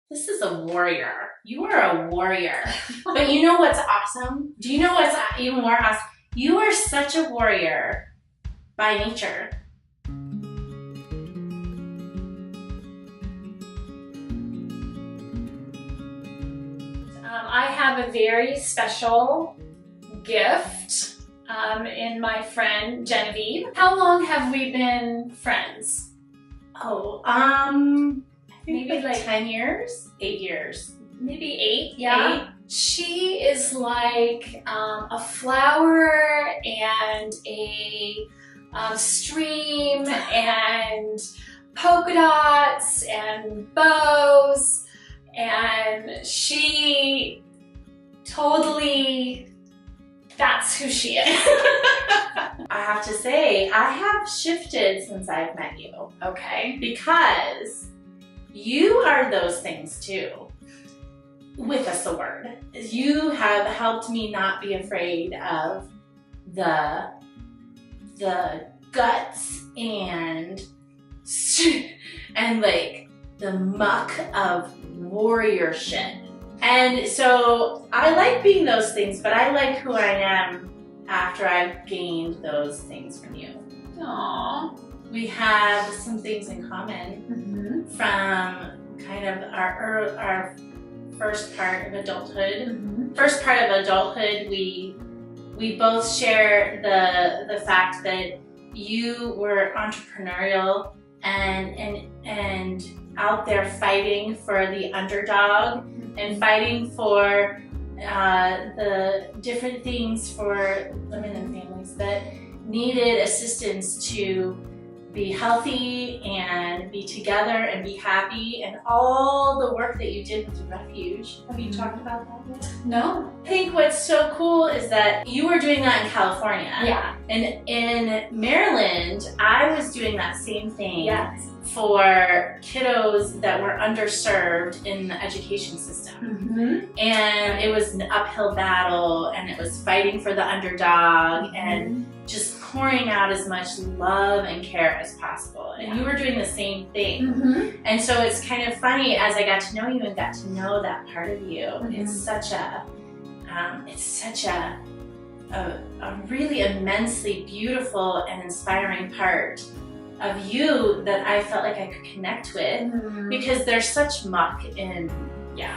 This is a warrior. You are a warrior. But you know what's awesome? Do you know what's even more awesome? You are such a warrior by nature. I have a very special gift in my friend Genevieve. How long have we been friends? Oh, I think Maybe like 10 years? 8 years. Maybe 8, yeah. 8. She is like a flower and a stream and polka dots and bows, and she totally, that's who she is. I have to say, I have shifted since I've met you. Okay. Because you are those things too. With a sword. You have helped me not be afraid of the guts and like the muck of warrior shit. And so I like being those things, but I like who I am after I've gained those things from you. Aww. We have some things in common from kind of our first part of adulthood. First part of adulthood, we both share the fact that you were entrepreneurial and out there fighting for the underdog and fighting for the different things for women and families that needed assistance to be healthy and be together and be happy, and all the work that you did with the refuge. Have you talked about that yet? No. I think what's so cool is that you were doing that in California. Yeah. And in Maryland, I was doing that same thing. Yes. For kiddos that were underserved in the education system. And it was an uphill battle, and it was fighting for the underdog and just pouring out as much love and care as possible. And you were doing the same thing. And so it's kind of funny, as I got to know you and got to know that part of you, it's such a really immensely beautiful and inspiring part of you that I felt like I could connect with, because there's such muck in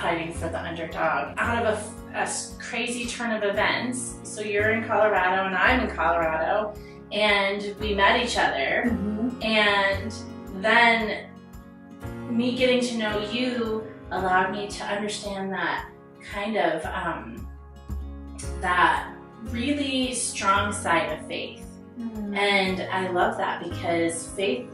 fighting for the underdog. Out of a crazy turn of events, so you're in Colorado and I'm in Colorado, and we met each other, and then me getting to know you allowed me to understand that kind of that really strong side of faith. And I love that, because faith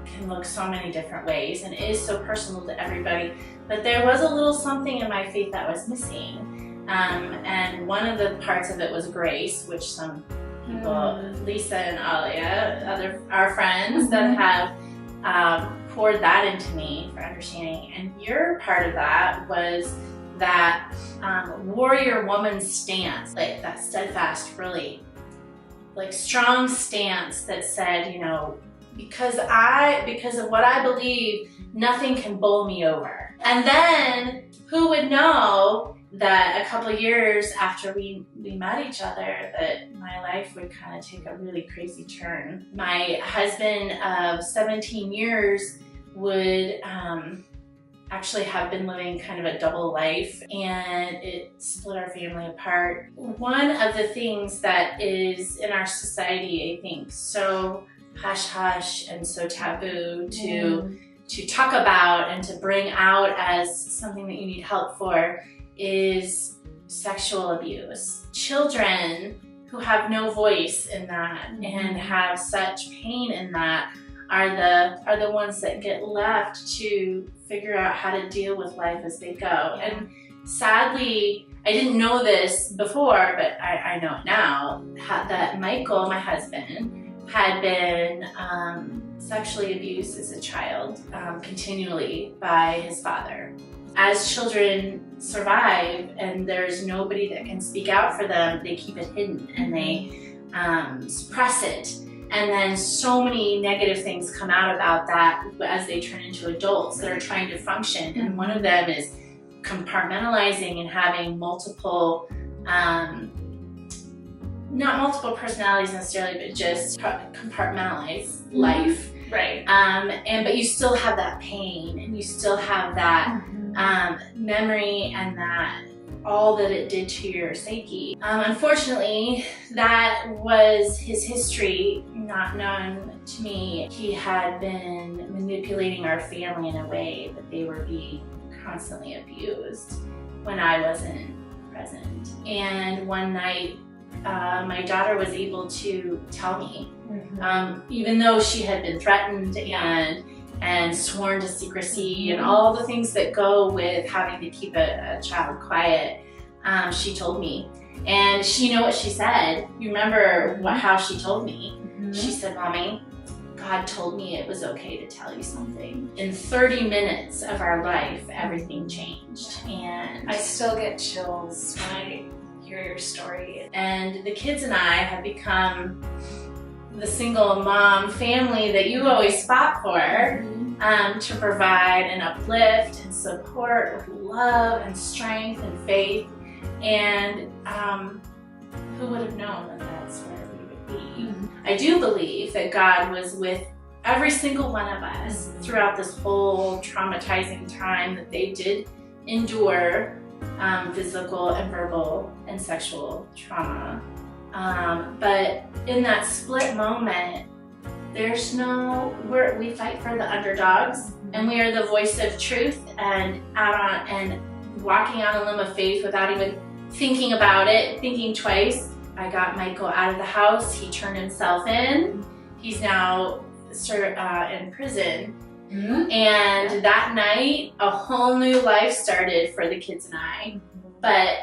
can look so many different ways and is so personal to everybody. But there was a little something in my faith that was missing. And one of the parts of it was grace, which some people, Lisa and Alia, our friends that have poured that into me for understanding. And your part of that was that warrior woman stance, like that steadfast, really like strong stance that said, you know, because of what I believe, nothing can bowl me over. And then who would know that a couple of years after we met each other, that my life would kind of take a really crazy turn. My husband of 17 years would actually have been living kind of a double life, and it split our family apart. One of the things that is in our society, I think, so hush-hush and so taboo to talk about and to bring out as something that you need help for is sexual abuse. Children who have no voice in that and have such pain in that are the ones that get left to figure out how to deal with life as they go. And sadly, I didn't know this before, but I know it now, that Michael, my husband, had been sexually abused as a child continually by his father. As children survive and there's nobody that can speak out for them, they keep it hidden and they suppress it. And then so many negative things come out about that as they turn into adults that are trying to function. And one of them is compartmentalizing and having multiple, not multiple personalities necessarily, but just compartmentalize life. Right. But you still have that pain, and you still have that memory, and that all that it did to your psyche. Unfortunately, that was his history, not known to me. He had been manipulating our family in a way that they were being constantly abused when I wasn't present. And one night, my daughter was able to tell me, even though she had been threatened and sworn to secrecy and all the things that go with having to keep a child quiet, she told me. And you know what she said? You remember how she told me? She said, "Mommy, God told me it was okay to tell you something." In 30 minutes of our life, everything changed. And I still get chills when I hear your story. And the kids and I have become the single mom family that you always fought for, to provide and uplift and support with love and strength and faith. And who would have known that that's where we would be? I do believe that God was with every single one of us throughout this whole traumatizing time that they did endure physical and verbal and sexual trauma. But in that split moment, we fight for the underdogs, and we are the voice of truth, and walking on a limb of faith without even thinking about it, thinking twice. I got Michael out of the house. He turned himself in. He's now in prison. And that night, a whole new life started for the kids and I. But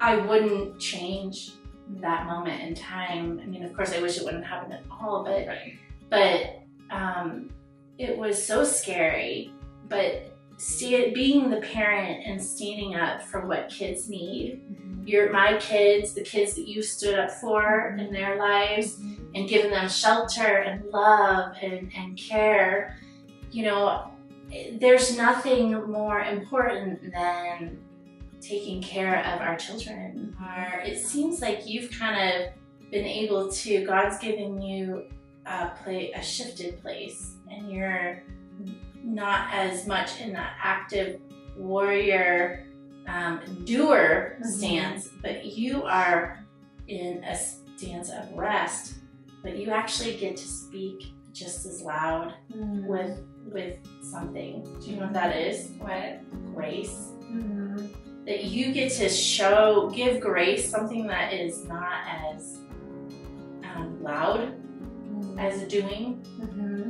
I wouldn't change that moment in time. I mean, of course, I wish it wouldn't happen at all, but it was so scary. But being the parent and standing up for what kids need, my kids, the kids that you stood up for in their lives, and giving them shelter and love and care, there's nothing more important than taking care of our children. It seems like you've kind of been able to, God's given you a shifted place, and you're not as much in that active warrior doer stance, but you are in a stance of rest, but you actually get to speak just as loud with something. Do you know what that is? What? Grace. That you get to give grace, something that is not as loud as doing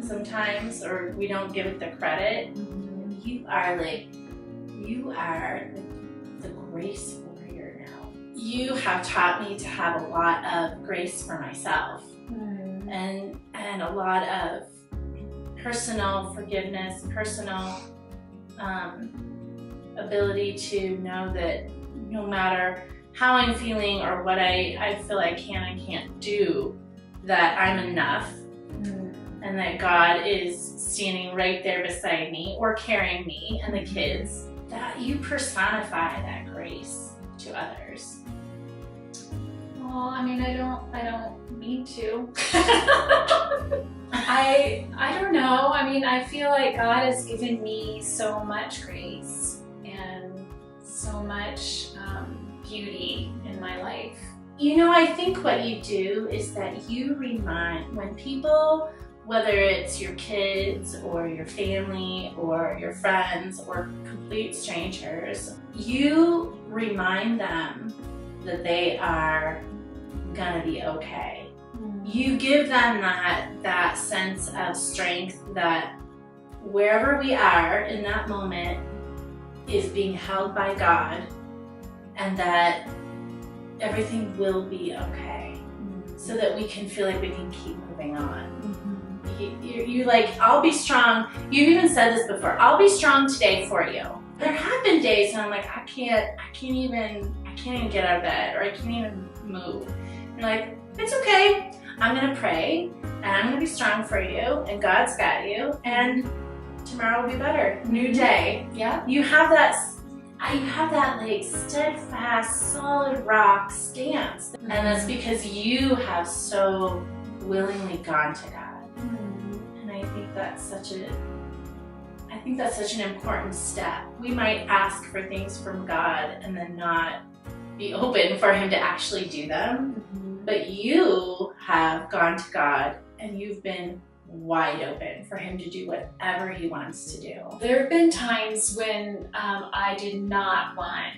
sometimes, or we don't give it the credit. You are the grace warrior now. You have taught me to have a lot of grace for myself, and a lot of personal forgiveness, personal ability to know that no matter how I'm feeling or what I feel I can and can't do, that I'm enough, and that God is standing right there beside me or carrying me and the kids, that you personify that grace to others. Well, I mean, I don't mean to. I don't know. I mean, I feel like God has given me so much grace and so much beauty in my life. I think what you do is that you remind, when people, whether it's your kids or your family or your friends or complete strangers, you remind them that they are gonna be okay. You give them that sense of strength, that wherever we are in that moment is being held by God, and that everything will be okay, so that we can feel like we can keep moving on. You're like, I'll be strong. You've even said this before. I'll be strong today for you. There have been days when I'm like, I can't even get out of bed, or I can't even move. And like, it's okay. I'm gonna pray and I'm gonna be strong for you and God's got you and tomorrow will be better. New day. Yeah. You have that like steadfast, solid rock stance. And that's because you have so willingly gone to God. And I think that's such an important step. We might ask for things from God and then not be open for Him to actually do them. But you have gone to God and you've been wide open for Him to do whatever He wants to do. There have been times when I did not want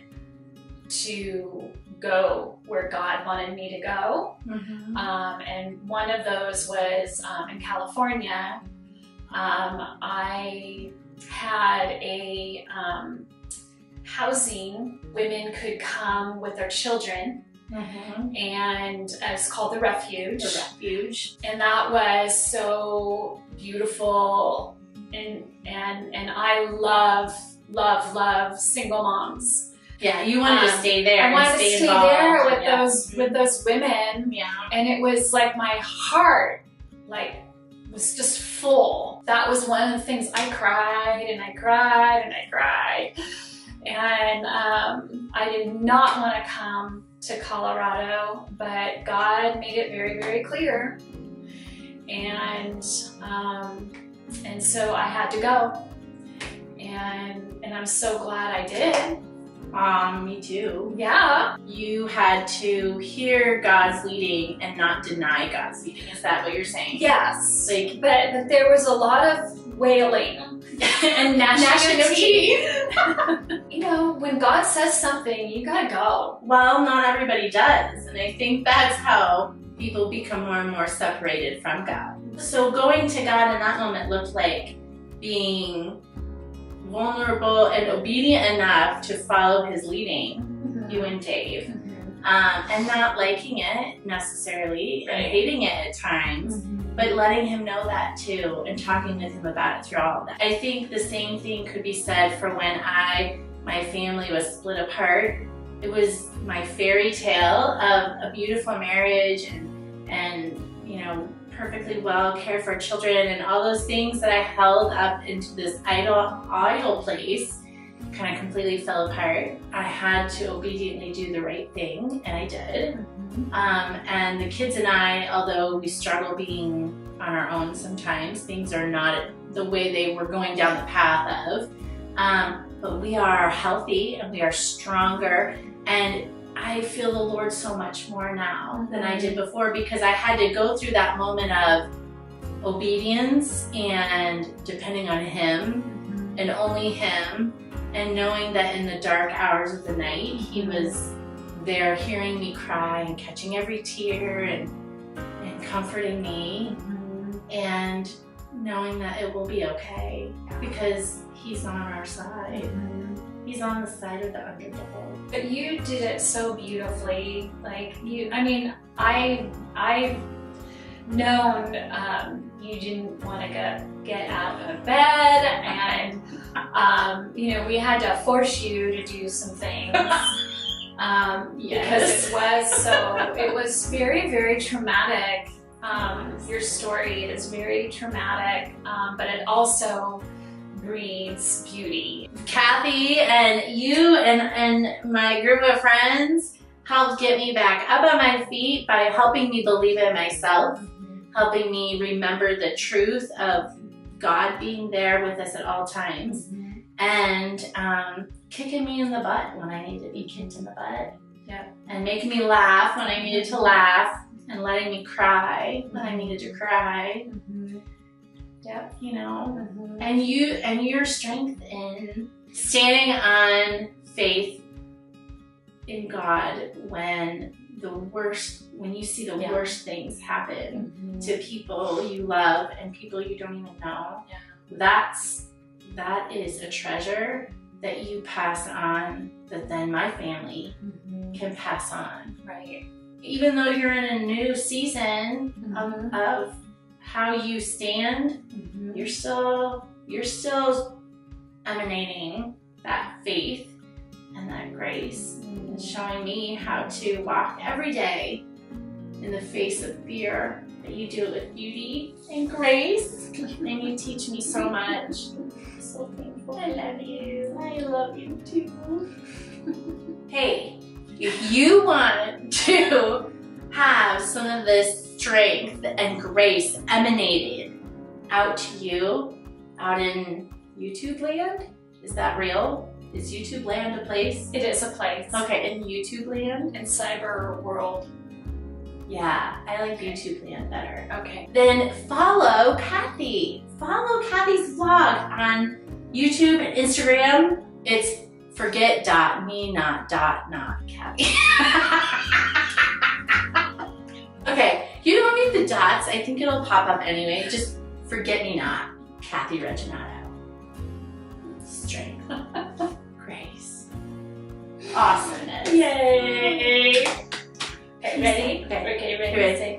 to go where God wanted me to go. And one of those was in California. I had a housing. Women could come with their children. And it's called the Refuge. The Refuge. And that was so beautiful. And I love single moms. Yeah, you wanted to stay there. I wanted to stay there with those women. Yeah. And it was like my heart was just full. That was one of the things. I cried and I cried and I cried. And I did not want to come to Colorado, but God made it very, very clear. And so I had to go. And I'm so glad I did. Me too. Yeah. You had to hear God's leading and not deny God's leading. Is that what you're saying? Yes. But there was a lot of wailing and gnashing of teeth. You know, when God says something, you gotta go. Well, not everybody does. And I think that's how people become more and more separated from God. So going to God in that moment looked like being vulnerable and obedient enough to follow His leading, you and Dave, and not liking it necessarily and hating it at times, but letting Him know that too and talking with Him about it through all of that. I think the same thing could be said for when my family was split apart. It was my fairy tale of a beautiful marriage and you know, perfectly well cared for children and all those things that I held up into this idle place kind of completely fell apart. I had to obediently do the right thing, and I did. And the kids and I, although we struggle being on our own sometimes, things are not the way they were going down the path of, but we are healthy and we are stronger, and I feel the Lord so much more now than I did before, because I had to go through that moment of obedience and depending on Him and only Him, and knowing that in the dark hours of the night He was there hearing me cry and catching every tear and comforting me, and knowing that it will be okay because He's on our side. He's on the side of the underdog. But you did it so beautifully. I've known you didn't want to get out of bed, and we had to force you to do some things. Because it was very, very traumatic. Your story is very traumatic, but it also breeds beauty. Kathi and you and my group of friends helped get me back up on my feet by helping me believe in myself, helping me remember the truth of God being there with us at all times, and kicking me in the butt when I needed to be kicked in the butt, and making me laugh when I needed to laugh, and letting me cry when I needed to cry. And your strength in standing on faith in God when you see the worst things happen to people you love and people you don't even know. That is a treasure that you pass on, that then my family can pass on. Right. Even though you're in a new season of how you stand, you're still emanating that faith and that grace, and showing me how to walk every day in the face of fear, but you do it with beauty and grace, and you teach me so much. I'm so thankful. I love you. I love you too. Hey, if you want to have some of this strength and grace emanated out to you, out in YouTube land, is that real? Is YouTube land a place? It is a place. Okay, in YouTube land? In cyber world. Yeah, I like YouTube land better. Okay. Then follow Kathi. Follow Kathi's vlog on YouTube and Instagram. It's forget.me.not.Kathi. Okay, you don't need the dots. I think it'll pop up anyway. Just forget me not, Kathi Reginato. Strength. Grace. Awesomeness. Yay! Okay, ready? Okay, Okay, ready? ready? Say